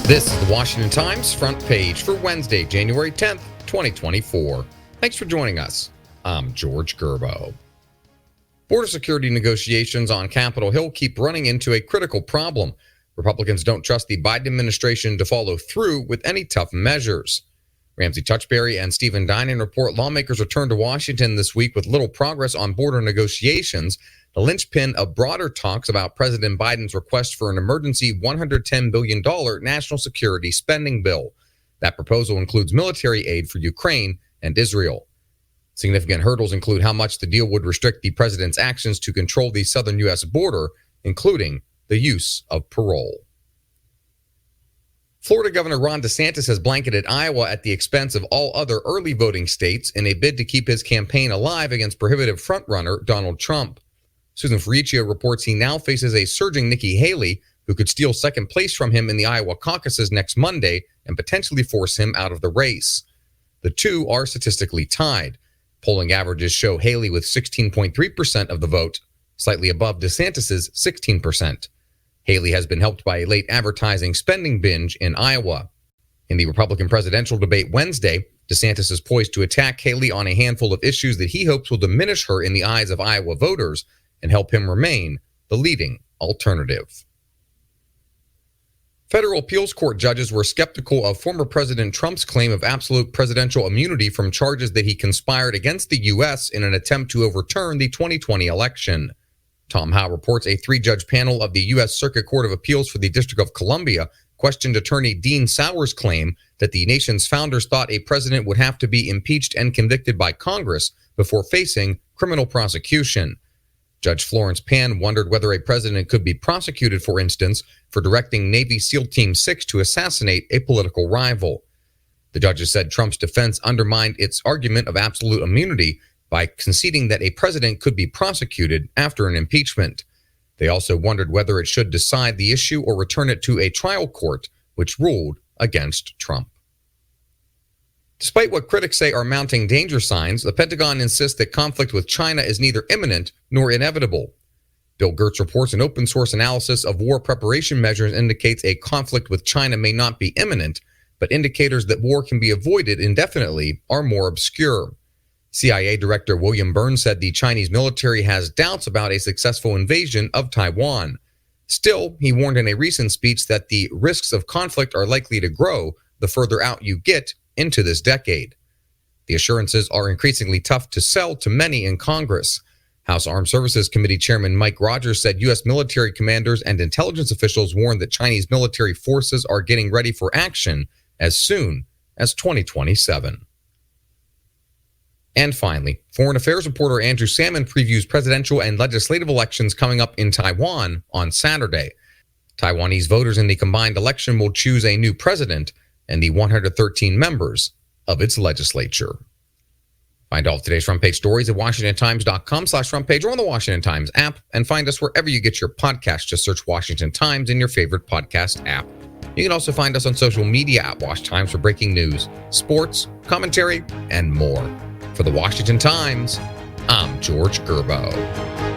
This is the Washington Times front page for Wednesday, January 10th, 2024. Thanks for joining us. I'm George Gerbo. Border security negotiations on Capitol Hill keep running into a critical problem. Republicans don't trust the Biden administration to follow through with any tough measures. Ramsey Touchberry and Stephen Dinan report lawmakers returned to Washington this week with little progress on border negotiations, the linchpin of broader talks about President Biden's request for an emergency $110 billion national security spending bill. That proposal includes military aid for Ukraine and Israel. Significant hurdles include how much the deal would restrict the president's actions to control the southern U.S. border, including the use of parole. Florida Governor Ron DeSantis has blanketed Iowa at the expense of all other early voting states in a bid to keep his campaign alive against prohibitive frontrunner Donald Trump. Susan Ferricchio reports he now faces a surging Nikki Haley, who could steal second place from him in the Iowa caucuses next Monday and potentially force him out of the race. The two are statistically tied. Polling averages show Haley with 16.3% of the vote, slightly above DeSantis's 16%. Haley has been helped by a late advertising spending binge in Iowa. In the Republican presidential debate Wednesday, DeSantis is poised to attack Haley on a handful of issues that he hopes will diminish her in the eyes of Iowa voters and help him remain the leading alternative. Federal appeals court judges were skeptical of former President Trump's claim of absolute presidential immunity from charges that he conspired against the U.S. in an attempt to overturn the 2020 election. Tom Howe reports a three-judge panel of the U.S. Circuit Court of Appeals for the District of Columbia questioned attorney Dean Sauer's claim that the nation's founders thought a president would have to be impeached and convicted by Congress before facing criminal prosecution. Judge Florence Pan wondered whether a president could be prosecuted, for instance, for directing Navy SEAL Team 6 to assassinate a political rival. The judges said Trump's defense undermined its argument of absolute immunity by conceding that a president could be prosecuted after an impeachment. They also wondered whether it should decide the issue or return it to a trial court, which ruled against Trump. Despite what critics say are mounting danger signs, the Pentagon insists that conflict with China is neither imminent nor inevitable. Bill Gertz reports an open-source analysis of war preparation measures indicates a conflict with China may not be imminent, but indicators that war can be avoided indefinitely are more obscure. CIA Director William Burns said the Chinese military has doubts about a successful invasion of Taiwan. Still, he warned in a recent speech that the risks of conflict are likely to grow the further out you get into this decade. The assurances are increasingly tough to sell to many in Congress. House Armed Services Committee Chairman Mike Rogers said U.S. military commanders and intelligence officials warned that Chinese military forces are getting ready for action as soon as 2027. And finally, Foreign Affairs reporter Andrew Salmon previews presidential and legislative elections coming up in Taiwan on Saturday. Taiwanese voters in the combined election will choose a new president and the 113 members of its legislature. Find all of today's front page stories at WashingtonTimes.com/front page or on the Washington Times app, and find us wherever you get your podcasts. Just search Washington Times in your favorite podcast app. You can also find us on social media at Wash Times for breaking news, sports, commentary, and more. For the Washington Times, I'm George Gerbo.